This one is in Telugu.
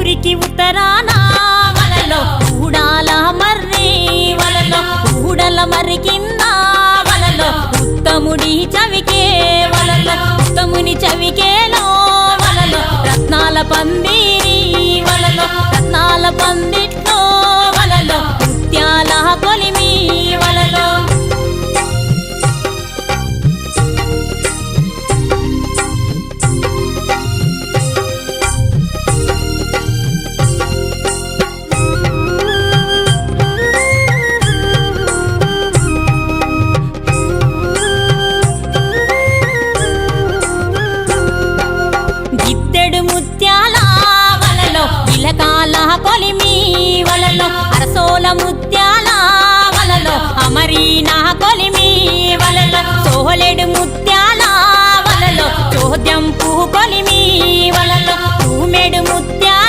ఊరికి ఉత్తరాన వలలో ఊడాల మర్రి వలలో ఊడల మర్రి కింద వలలో ఉత్తముడి చవికే వలలో ఉత్తముని చవికేలో వలలో రత్నాల పందిరి వలలో రత్నాల పందిట్లో వలలో ముత్యాల కొలిమి వలలో గిద్దెడు ముత్యాల వలలో ఇలకాల కొలిమి వలలో అరసోల ముత్యాల వలలో అమరీనా కొలిమి వలలో సోలెడు ముత్యాల వలలో చోద్యం పువ్వు కొలిమి వలలో తూమెడు ముత్యాల